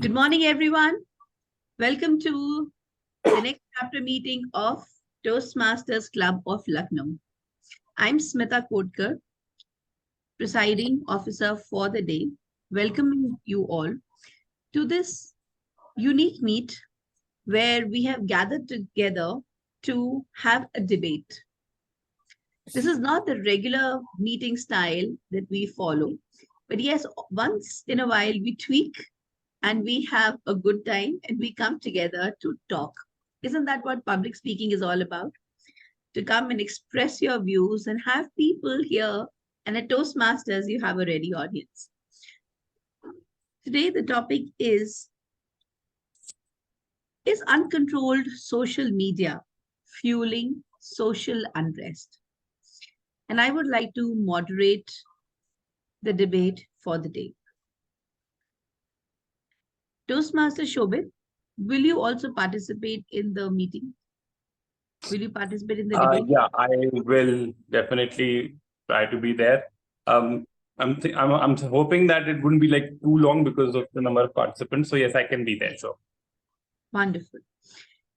Good morning, everyone. Welcome to the next chapter meeting of Toastmasters Club of Lucknow. I'm Smita Kotkar, presiding officer for the day, welcoming you all to this unique meet where we have gathered together to have a debate. This is not the regular meeting style that we follow, but yes, once in a while we tweak and we have a good time and we come together to talk. Isn't that what public speaking is all about? To come and express your views and have people here. And at Toastmasters, you have a ready audience. Today, the topic is uncontrolled social media fueling social unrest? And I would like to moderate the debate for the day. Toastmaster Shobit, will you also participate in the meeting? Will you participate in the debate? Yeah, I will definitely try to be there. I'm hoping that it wouldn't be like too long because of the number of participants. So yes, I can be there. So wonderful.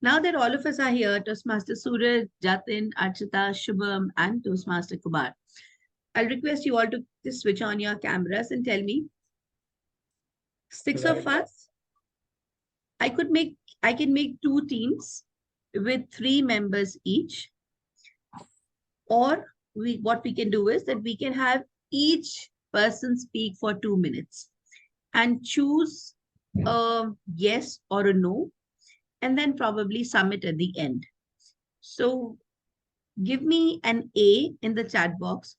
Now that all of us are here, Toastmaster Suraj, Jatin, Archita, Shubham, and Toastmaster Kumar, I'll request you all to just switch on your cameras and tell me, six of us, I can make two teams with 3 members each. Or what we can do is that we can have each person speak for 2 minutes and choose a yes or a no, and then probably submit at the end. So give me an A in the chat box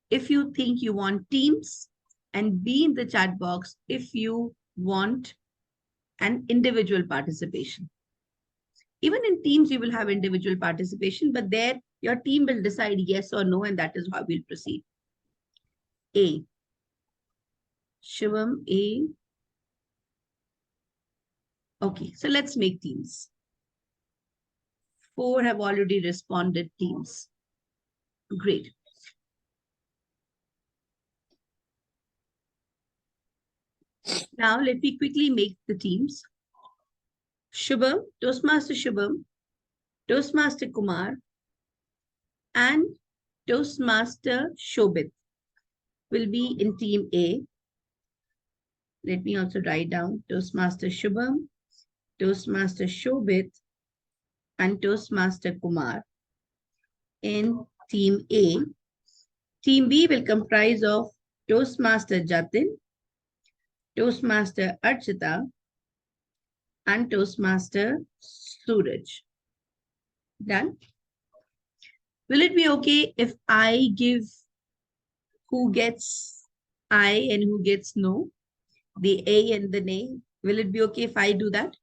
if you think you want teams, and B in the chat box if you want an individual participation. Even in teams, you will have individual participation, but there your team will decide yes or no, and that is how we'll proceed. A. Shivam, A. Okay, so let's make teams. 4 have already responded teams. Great. Now let me quickly make the teams. Shubham, Toastmaster Shubham, Toastmaster Kumar, and Toastmaster Shobit will be in team A. Let me also write down Toastmaster Shubham, Toastmaster Shobit, and Toastmaster Kumar in team A. Team B will comprise of Toastmaster Jatin, Toastmaster Archita, and Toastmaster Suraj. Done? Will it be okay if I give who gets I and who gets no? The A and the nay? Will it be okay if I do that?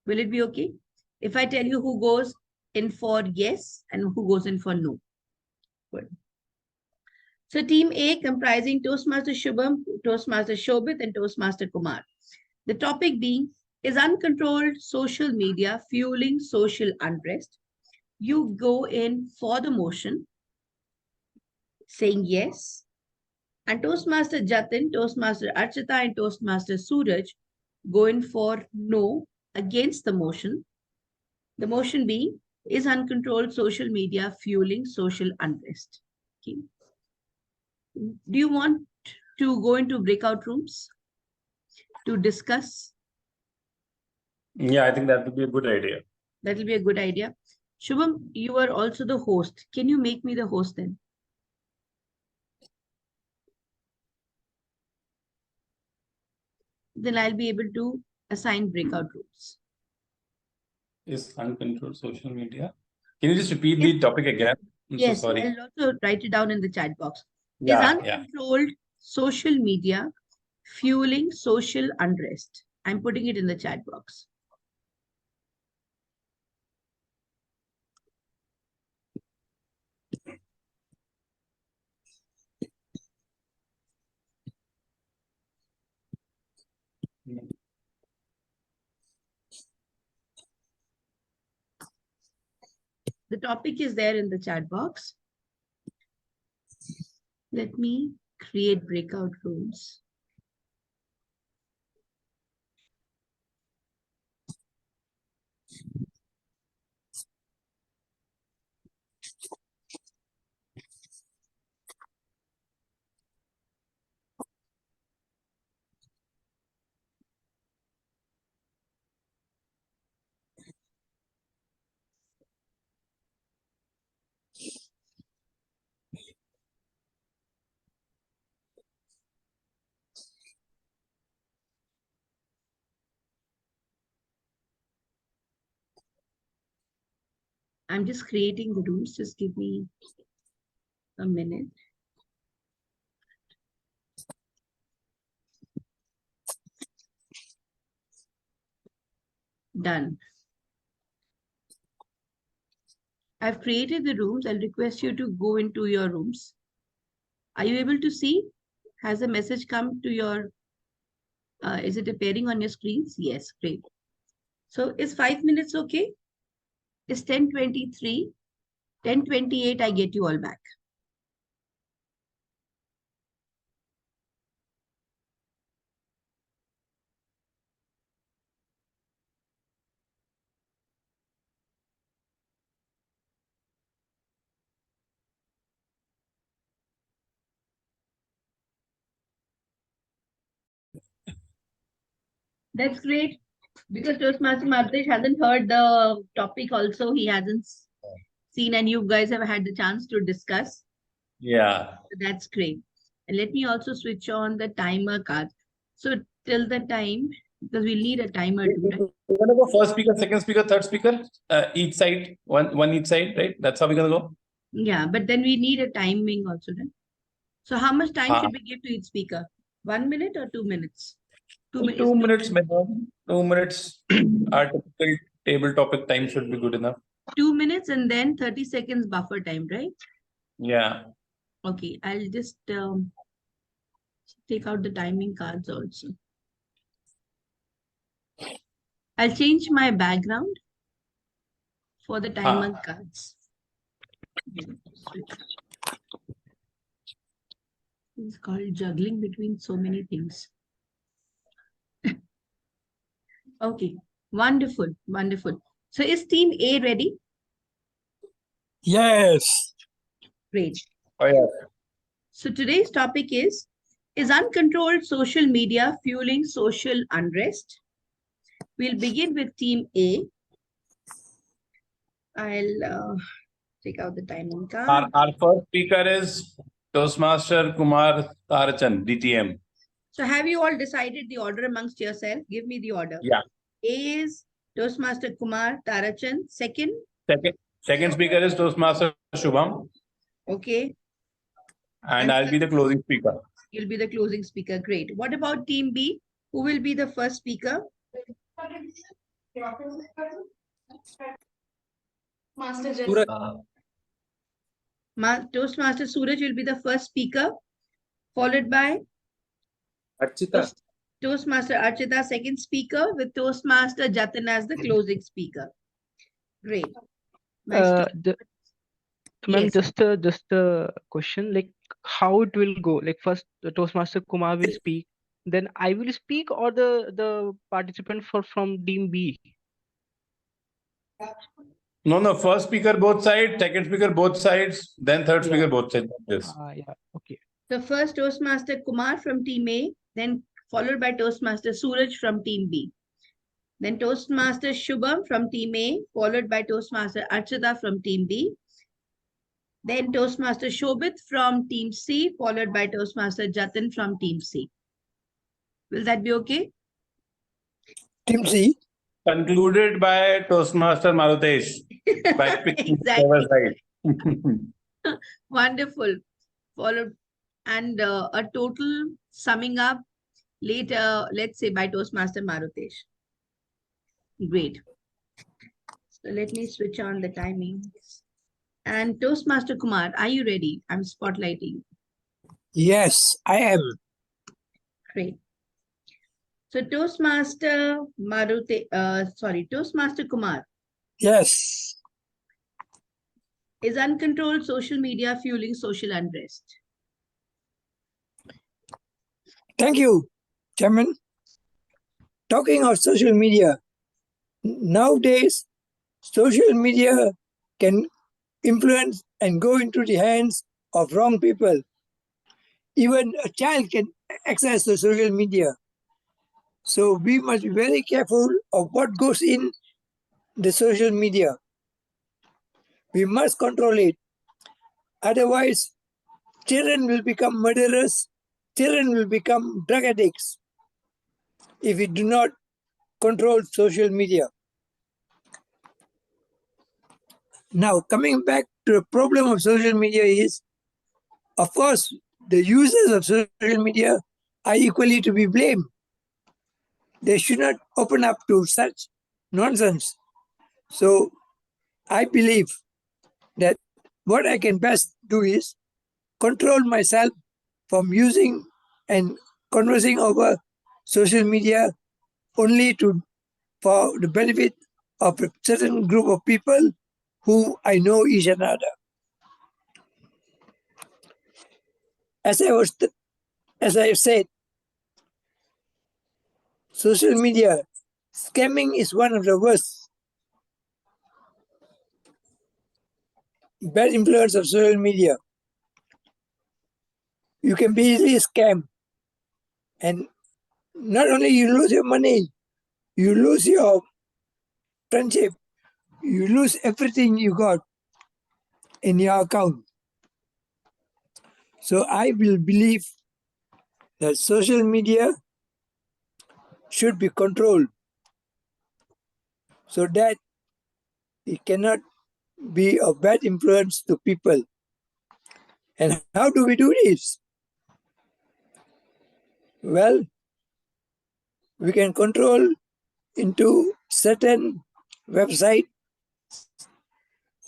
Will it be okay? If I tell you who goes in for yes and who goes in for no? Good. So team A comprising Toastmaster Shubham, Toastmaster Shobit, and Toastmaster Kumar. The topic being, is uncontrolled social media fueling social unrest? You go in for the motion, saying yes. And Toastmaster Jatin, Toastmaster Archita, and Toastmaster Suraj go in for no against the motion. The motion being, is uncontrolled social media fueling social unrest? Okay. Do you want to go into breakout rooms to discuss? yeah, I think that would be a good idea. That will be a good idea. Shubham, you are also the host. Can you make me the host then? Then I'll be able to assign breakout rooms. Is uncontrolled social media? Can you just repeat the topic again? I'm yes, so sorry. I'll also write it down in the chat box. Yeah, is uncontrolled social media fueling social unrest? I'm putting it in the chat box. The topic is there in the chat box. Let me create breakout rooms. I'm just creating the rooms. Just give me a minute. Done. I've created the rooms. I'll request you to go into your rooms. Are you able to see? Has a message come to your, is it appearing on your screens? Yes, great. So is 5 minutes okay? It's 10:23. 10:28, I get you all back. That's great. Because Toastmaster Martesh hasn't heard the topic also. He hasn't seen, and you guys have had the chance to discuss. Yeah. That's great. And let me also switch on the timer card. So till the time, because we'll need a timer too, right? We're gonna go first speaker, second speaker, third speaker, each side, one each side, right? That's how we're gonna go. Yeah, but then we need a timing also, right? So how much time Ah. should we give to each speaker? 1 minute or 2 minutes? 2 minutes. 2 minutes minimum. 2 minutes. Our typical table topic time should be good enough. 2 minutes and then 30 seconds buffer time, right? Yeah. Okay, I'll just take out the timing cards also. I'll change my background for the timer cards. It's called juggling between so many things. Okay, wonderful, wonderful. So is team A ready? Yes. Great. Oh yeah. So today's topic is uncontrolled social media fueling social unrest? We'll begin with team A. I'll take out the timing card. Our first speaker is Toastmaster Kumar Tarachan, DTM. So have you all decided the order amongst yourself? Give me the order. Yeah. A is Toastmaster Kumar Tarachan. Second? Second speaker is Toastmaster Shubham. Okay. And I'll be the closing speaker. You'll be the closing speaker. Great. What about team B? Who will be the first speaker? Toastmaster Suraj will be the first speaker, followed by Archita. Toastmaster Archita, second speaker, with Toastmaster Jatin as the closing speaker. Great. Nice. Ma'am, Yes. just a question, like how it will go. Like first, the Toastmaster Kumar will speak, then I will speak, or the participant from team B. No. First speaker both sides, second speaker both sides, then third speaker both sides. Yes. Yeah. Okay. The first Toastmaster Kumar from team A, then followed by Toastmaster Suraj from team B. Then Toastmaster Shubham from team A, followed by Toastmaster Archita from team B. Then Toastmaster Shobit from team C, followed by Toastmaster Jatin from team C. Will that be okay? Team C. Concluded by Toastmaster Marutesh. By picking Exactly. right. Wonderful. Followed and a total summing up later, let's say by Toastmaster Marutesh. Great. So let me switch on the timings. And Toastmaster Kumar, are you ready? I'm spotlighting. Yes, I am. Great. So Toastmaster Toastmaster Kumar. Yes. Is uncontrolled social media fueling social unrest? Thank you, Chairman. Talking of social media, nowadays, social media can influence and go into the hands of wrong people. Even a child can access the social media. So we must be very careful of what goes in the social media. We must control it. Otherwise, children will become murderers. Children will become drug addicts if we do not control social media. Now, coming back to the problem of social media is, of course, the users of social media are equally to be blamed. They should not open up to such nonsense. So, I believe that what I can best do is control myself from using and conversing over social media only to for the benefit of a certain group of people who I know each another. As I said, social media scamming is one of the worst bad influence of social media. You can be easily scammed, and not only you lose your money, you lose your friendship, you lose everything you got in your account. So I will believe that social media should be controlled so that it cannot be a bad influence to people. And how do we do this? Well, we can control into certain website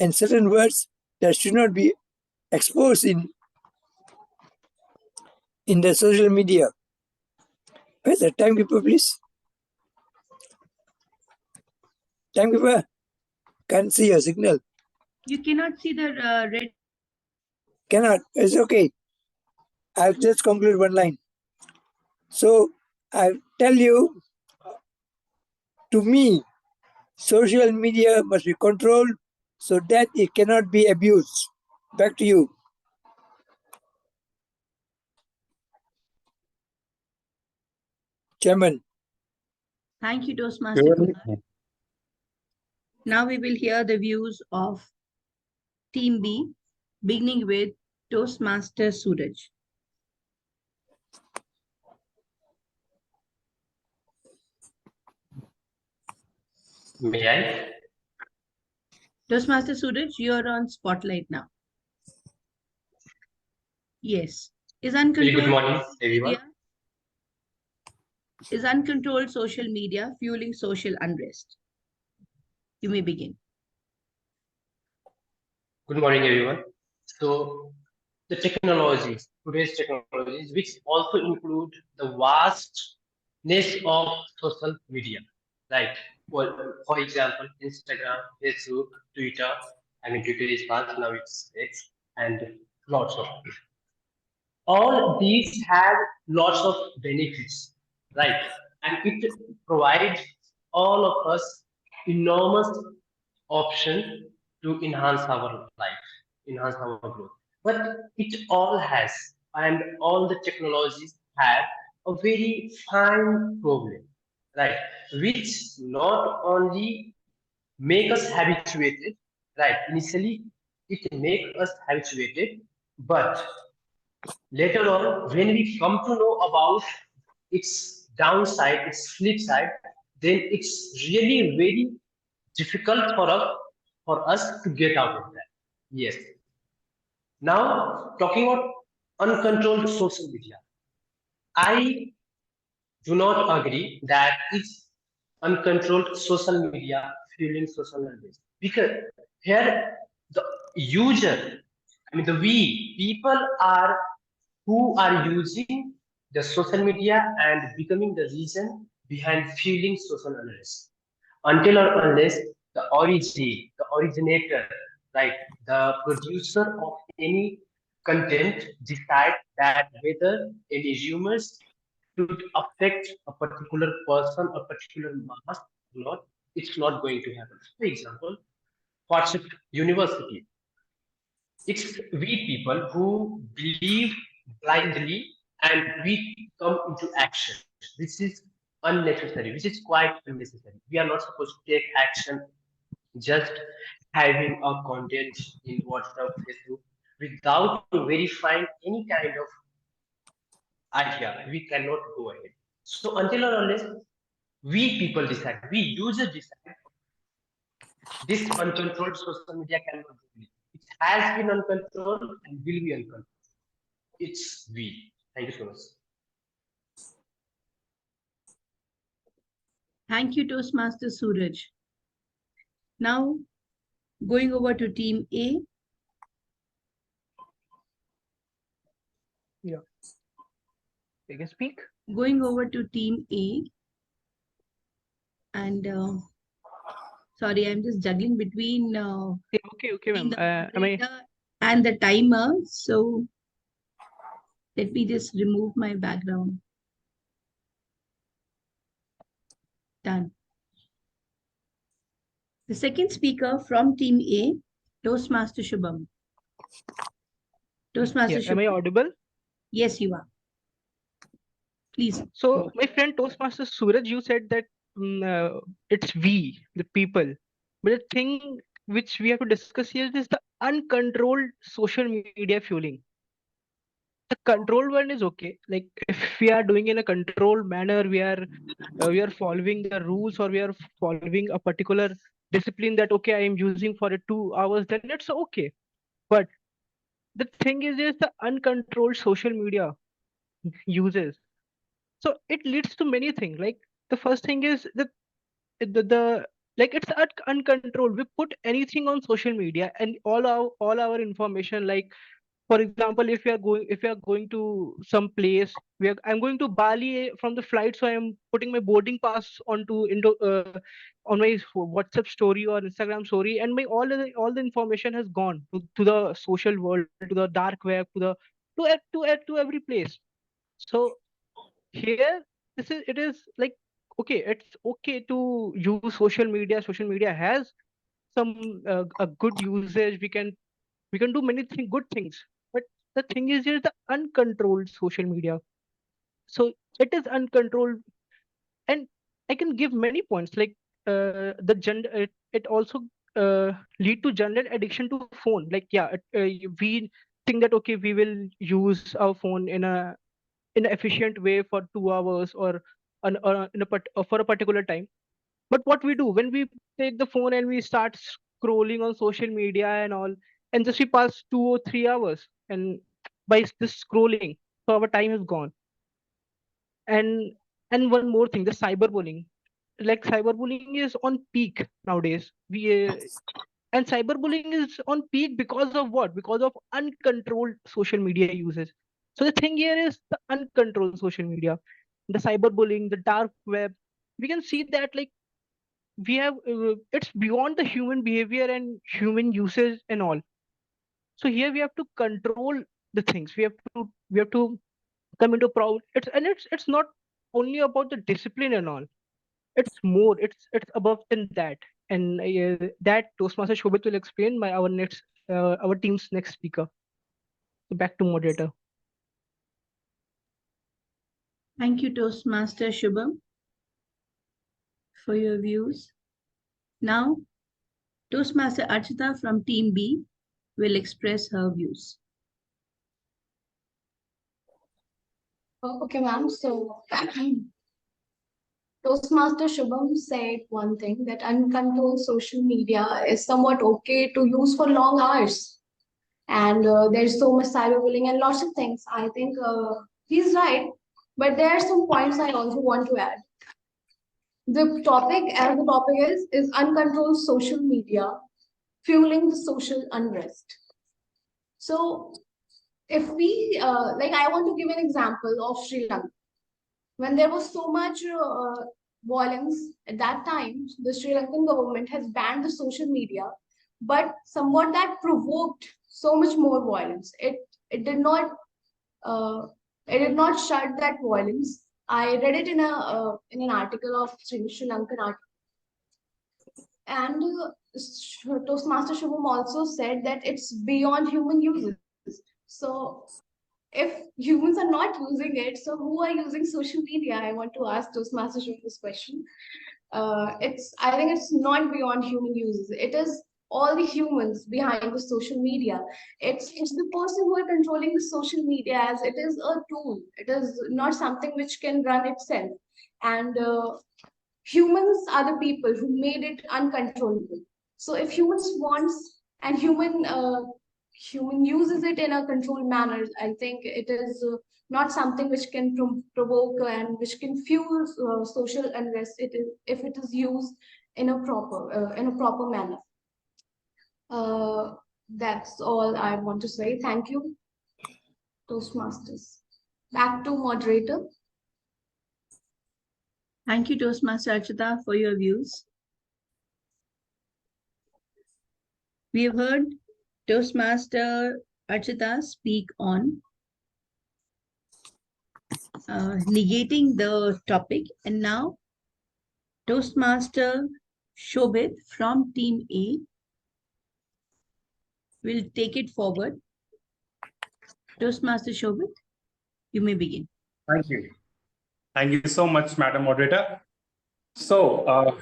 and certain words that should not be exposed in the social media. Where's the timekeeper, please? Timekeeper, can't see your signal. You cannot see the red. Cannot. It's okay. I'll just conclude one line. So I'll tell you, to me, social media must be controlled so that it cannot be abused. Back to you. Chairman. Thank you, Toastmaster Kumar. Now we will hear the views of Team B, beginning with Toastmaster Suraj. May I? Toastmaster Suraj, you're on spotlight now. Yes. Is Very good uncontrolled morning, everyone. media, is uncontrolled social media fueling social unrest? You may begin. Good morning, everyone. So, the technologies, today's technologies, which also include the vastness of social media, right? For example, Instagram, Facebook, Twitter. I mean, Twitter is past, now it's X, and lots of. All these have lots of benefits, right? And it provides all of us enormous option to enhance our life, enhance our growth. But it all has, and all the technologies have a very fine problem, right? Which not only make us habituated, right? Initially, it make us habituated, but later on, when we come to know about its downside, its flip side, then it's really very difficult for us to get out of that. Yes. Now, talking about uncontrolled social media, I do not agree that it's uncontrolled social media fueling social unrest because here the user, I mean the we people are who are using the social media and becoming the reason behind fueling social unrest. Until or unless the originator, right, the producer of any content decide that whether any rumors should affect a particular person or particular mass or not, it's not going to happen. For example, WhatsApp University. It's we people who believe blindly and we come into action. This is unnecessary, which is quite unnecessary. We are not supposed to take action just having a content in WhatsApp, Facebook without verifying any kind of idea. We cannot go ahead. So until or unless we people decide, we users decide this uncontrolled social media cannot be. It has been uncontrolled and will be uncontrolled. It's we. Thank you so much. Thank you, Toastmaster Suraj. Now, going over to Team A. Yeah. You can speak. Going over to Team A. And sorry, I'm just juggling between Okay, being ma'am. the Am I? moderator and the timer. So let me just remove my background. Done. The second speaker from Team A, Toastmaster Shubham. Toastmaster Yeah. Am I Shubham. audible? Yes, you are. Please. So, my friend Toastmaster Suraj, you said that it's we, the people. But the thing which we have to discuss here is the uncontrolled social media fueling. The controlled one is okay. Like if we are doing in a controlled manner, we are following the rules or we are following a particular discipline that okay, I am using for 2 hours, then it's okay. But the thing is the uncontrolled social media uses. So it leads to many things. Like the first thing is the like it's uncontrolled. We put anything on social media and all our information. Like for example, if we are going to some place, I'm going to Bali from the flight, so I am putting my boarding pass on my WhatsApp story or Instagram story, and my all the information has gone to the social world, to the dark web, to every place. So here it is like okay, it's okay to use social media. Social media has some a good usage. We can do many good things, but the thing is here the uncontrolled social media. So it is uncontrolled, and I can give many points like the gender. It also lead to general addiction to phone. Like yeah, we think that okay, we will use our phone in an efficient way for 2 hours or for a particular time. But what we do when we take the phone and we start scrolling on social media and all, and just we pass 2 or 3 hours, and by this scrolling, so our time is gone. And one more thing, the cyberbullying. Like cyberbullying is on peak nowadays. And cyberbullying is on peak because of what? Because of uncontrolled social media usage. So the thing here is the uncontrolled social media, the cyberbullying, the dark web. We can see that like we have it's beyond the human behavior and human usage and all. So here we have to control the things. We have to come into proud. It's not only about the discipline and all. It's more. It's above than that. And that Toastmaster Shobit will explain our team's next speaker. So back to moderator. Thank you, Toastmaster Shubham, for your views. Now, Toastmaster Archita from Team B will express her views. Okay, ma'am. So, Toastmaster Shubham said one thing that uncontrolled social media is somewhat okay to use for long hours. And there's so much cyberbullying and lots of things. I think he's right. But there are some points I also want to add. The topic, as the topic is uncontrolled social media fueling the social unrest. So, if we, like, I want to give an example of Sri Lanka. When there was so much violence at that time, the Sri Lankan government has banned the social media, but somewhat that provoked so much more violence. It did not uh, it did not shut that violence. I read it in an article of Sri Lankan article, and Toastmaster Shubham also said that it's beyond human uses. So if humans are not using it, so who are using social media? I want to ask Toastmasters this question. I think it's not beyond human uses. It is all the humans behind the social media. It's the person who are controlling the social media, as it is a tool. It is not something which can run itself. And humans are the people who made it uncontrollable. So if humans wants and human uses it in a controlled manner, I think it is not something which can provoke and which can fuel social unrest. It is if it is used in a proper manner. That's all I want to say. Thank you, Toastmasters. Back to moderator. Thank you, Toastmaster Archita, for your views. We have heard Toastmaster Archita speak on negating the topic, and now Toastmaster Shobit from Team A will take it forward. Toastmaster Shobit, you may begin. Thank you. Thank you so much, Madam Moderator. So,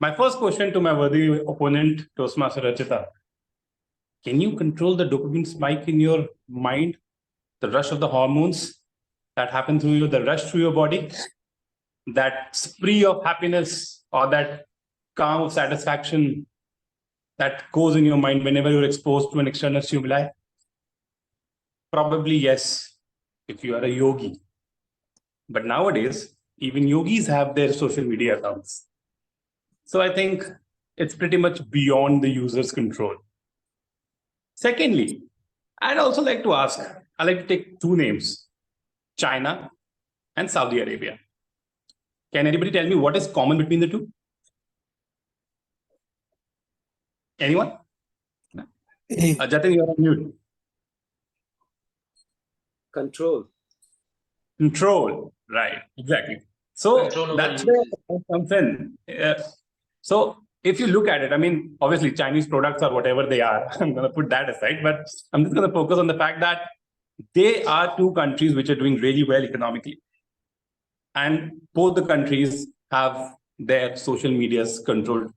my first question to my worthy opponent, Toastmaster Rachita. Can you control the dopamine spike in your mind, the rush of the hormones that happen through you, the rush through your body, that spree of happiness or that calm of satisfaction that goes in your mind whenever you're exposed to an external stimuli? Probably yes, if you are a yogi. But nowadays, even yogis have their social media accounts. So I think it's pretty much beyond the user's control. Secondly, I'd also like to ask, I'd like to take two names, China and Saudi Arabia. Can anybody tell me what is common between the two? Anyone? Jatin, you're on mute. Control. Control, right, exactly. So Control over that's use. where it comes in. So if you look at it, I mean, obviously Chinese products are whatever they are. I'm going to put that aside, but I'm just going to focus on the fact that they are two countries which are doing really well economically. And both the countries have their social medias controlled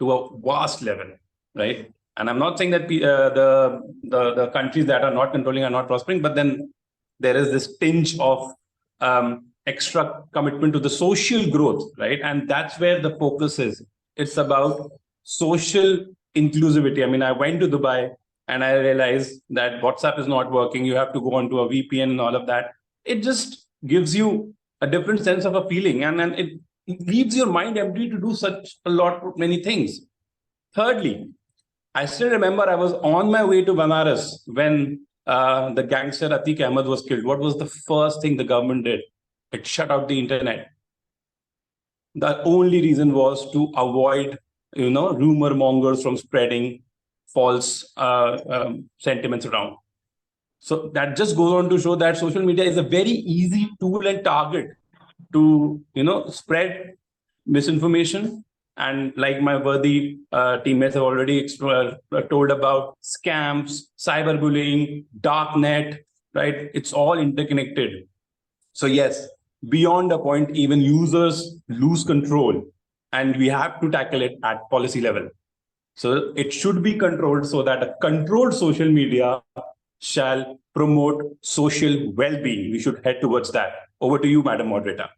to a vast level, right? And I'm not saying that the countries that are not controlling are not prospering, but then there is this tinge of extra commitment to the social growth, right? And that's where the focus is. It's about social inclusivity. I mean, I went to Dubai and I realized that WhatsApp is not working. You have to go onto a VPN and all of that. It just gives you a different sense of a feeling, and it leaves your mind empty to do such many things. Thirdly, I still remember I was on my way to Banaras when the gangster Atiq Ahmed was killed. What was the first thing the government did? It shut out the internet. The only reason was to avoid, rumor mongers from spreading false sentiments around. So that just goes on to show that social media is a very easy tool and target to, spread misinformation. And like my worthy teammates have already told about scams, cyberbullying, darknet, right? It's all interconnected. So yes, beyond a point, even users lose control, and we have to tackle it at policy level. So it should be controlled so that a controlled social media shall promote social well-being. We should head towards that. Over to you, Madam Moderator.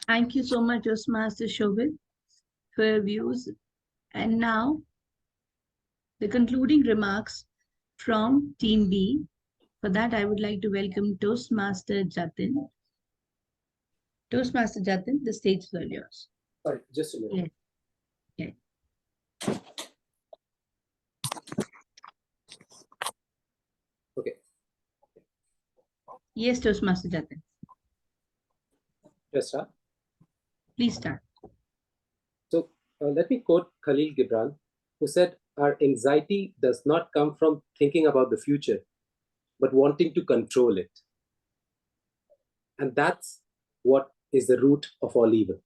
Thank you so much, Toastmaster Shobit, for your views. And now, the concluding remarks from Team B. For that, I would like to welcome Toastmaster Jatin. Toastmaster Jatin, the stage is all yours. Sorry, just a minute. Yeah. Okay. Yes, Toastmaster Jatin. Yes, sir. Please start. So let me quote Khalil Gibran, who said, "Our anxiety does not come from thinking about the future, but wanting to control it." And that's what is the root of all evil.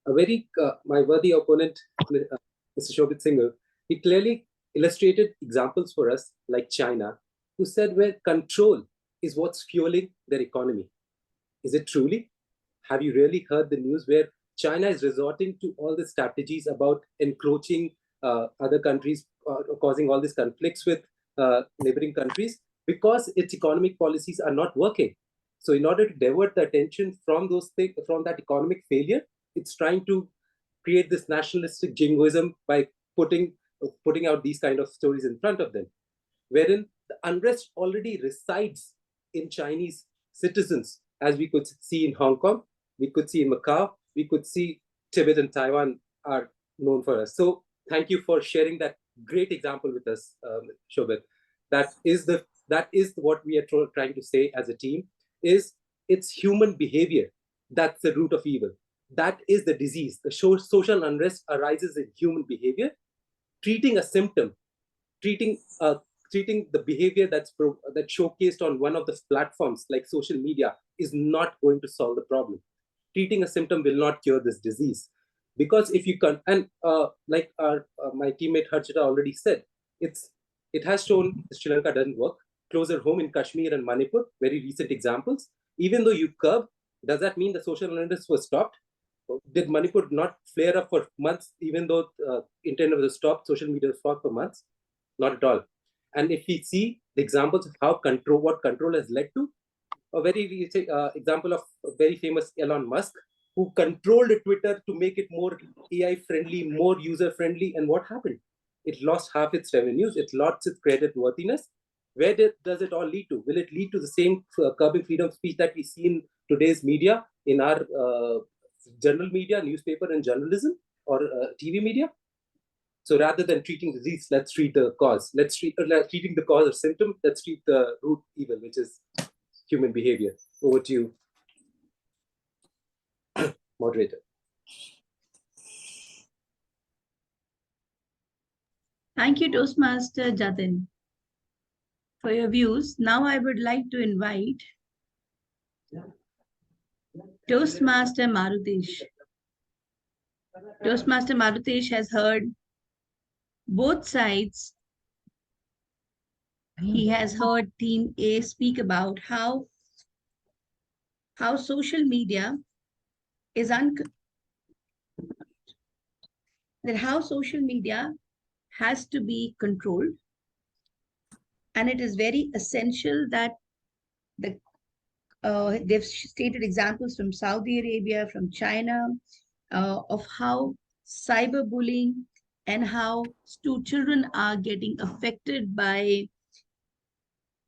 My worthy opponent, Mr. Shobit Singhal, he clearly illustrated examples for us, like China, who said where control is what's fueling their economy. Is it truly? Have you really heard the news where China is resorting to all the strategies about encroaching other countries, causing all these conflicts with neighboring countries because its economic policies are not working? So in order to divert the attention from those things, from that economic failure, it's trying to create this nationalistic jingoism by putting out these kind of stories in front of them, wherein the unrest already resides in Chinese citizens, as we could see in Hong Kong, we could see in Macau, we could see Tibet and Taiwan are known for us. So thank you for sharing that great example with us, Shobit. That is what we are trying to say as a team. Is it's human behavior that's the root of evil. That is the disease. The social unrest arises in human behavior. Treating a symptom, treating the behavior that's showcased on one of the platforms like social media is not going to solve the problem. Treating a symptom will not cure this disease, because if you can, and like my teammate Harshita already said, it has shown Sri Lanka doesn't work. Closer home in Kashmir and Manipur, very recent examples. Even though you curb, does that mean the social unrest was stopped? Did Manipur not flare up for months, even though internet was stopped, social media was stopped for months? Not at all. And if we see the examples of what control has led to, a very example of a very famous Elon Musk, who controlled Twitter to make it more AI friendly, more user friendly. And what happened? It lost half its revenues, it lost its credit worthiness. Where does it all lead to? Will it lead to the same curbing freedom of speech that we see in today's media, in our general media, newspaper and journalism, or TV media? So rather than treating disease, let's treat the cause. Treating the cause or symptom, let's treat the root evil, which is human behavior. Over to you, moderator. Thank you, Toastmaster Jatin, for your views. Now I would like to invite Toastmaster Marutesh. Toastmaster Marutesh has heard both sides. He has heard Team A speak about how social media is how social media has to be controlled, and it is very essential that they've stated examples from Saudi Arabia, from China, of how cyberbullying and how children are getting affected by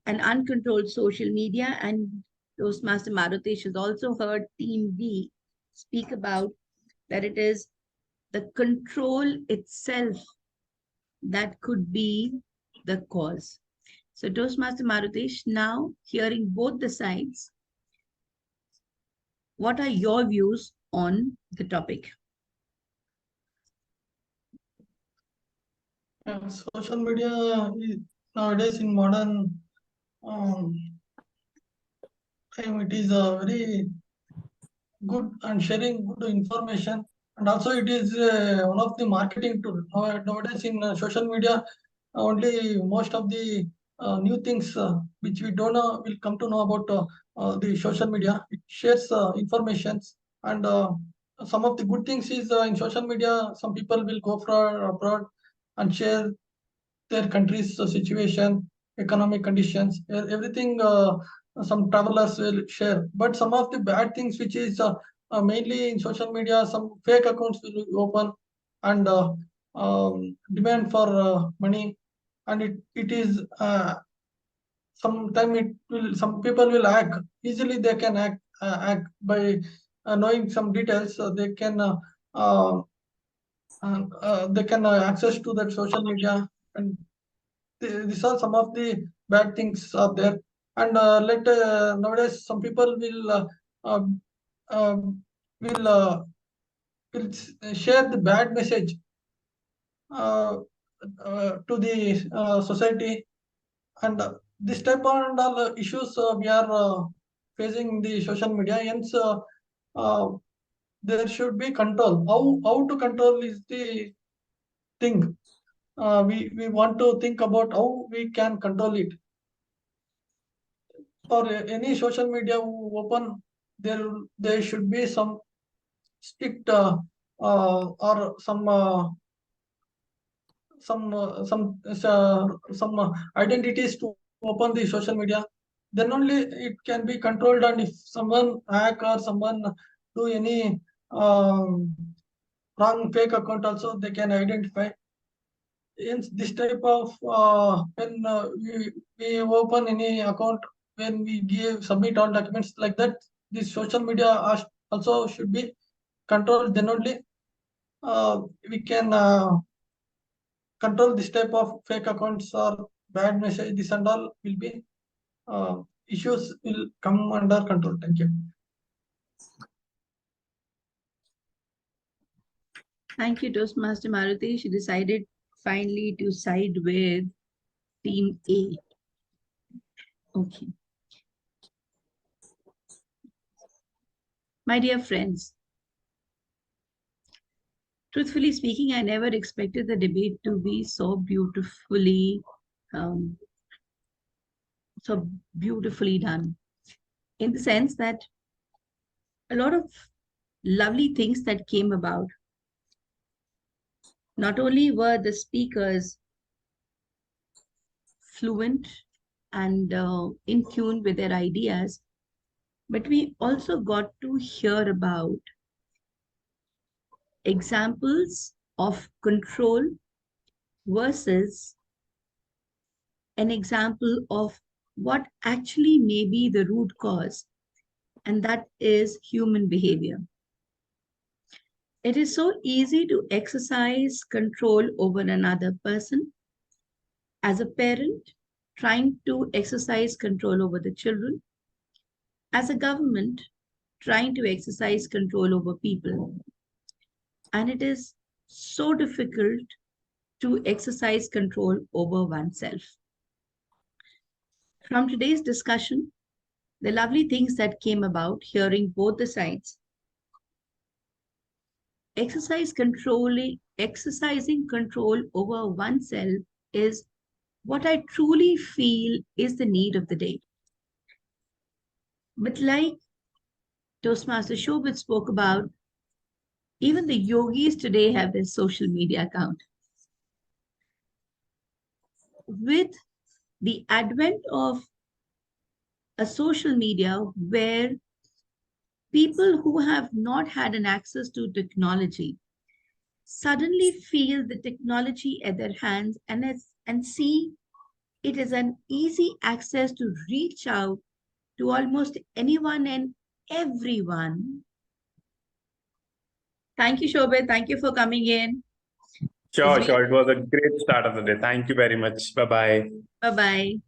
an uncontrolled social media. And Toastmaster Marutesh has also heard Team B speak about that it is the control itself that could be the cause. So Toastmaster Marutesh, now hearing both the sides, what are your views on the topic? Social media is nowadays in modern um, time, it is very good and sharing good information, and also it is one of the marketing tool. Nowadays in social media, only most of the new things which we don't know will come to know about the social media. It shares informations, and some of the good things is in social media. Some people will go for abroad and share their country's situation, economic conditions, everything. Some travelers will share, but some of the bad things, which is mainly in social media, some fake accounts will open and demand for money, and it is sometime it will, some people will act easily. They can act by knowing some details. They can access to that social media, and these are some of the bad things are there. And nowadays some people um, um, will share the bad message to the society, and this type of and all issues we are facing in the social media. Hence uh, there should be control. How to control is the thing. We want to think about how we can control it. For any social media who open, there should be some strict or some identities to open the social media. then only it can be controlled. And if someone hack or someone do any wrong fake account also, they can identify. In this type of when we open any account, when we submit all documents like that, this social media also should be controlled. Then only we can control this type of fake accounts or bad message. This and all will be issues will come under control. Thank you. Thank you, Toastmaster Maruti. She decided finally to side with Team A. Okay. My dear friends, truthfully speaking, I never expected the debate to be so beautifully done. In the sense that a lot of lovely things that came about. Not only were the speakers fluent and in tune with their ideas, but we also got to hear about examples of control versus an example of what actually may be the root cause, and that is human behavior. It is so easy to exercise control over another person. As a parent, trying to exercise control over the children. As a government, trying to exercise control over people. And it is so difficult to exercise control over oneself. From today's discussion, the lovely things that came about, hearing both the sides, exercising control over oneself is what I truly feel is the need of the day. But like Toastmaster Shobit spoke about, even the yogis today have their social media account. With the advent of a social media where people who have not had an access to technology suddenly feel the technology at their hands and see it is an easy access to reach out to almost anyone and everyone. Thank you, Shobit. Thank you for coming in. Sure. It was a great start of the day. Thank you very much. Bye-bye. Bye-bye.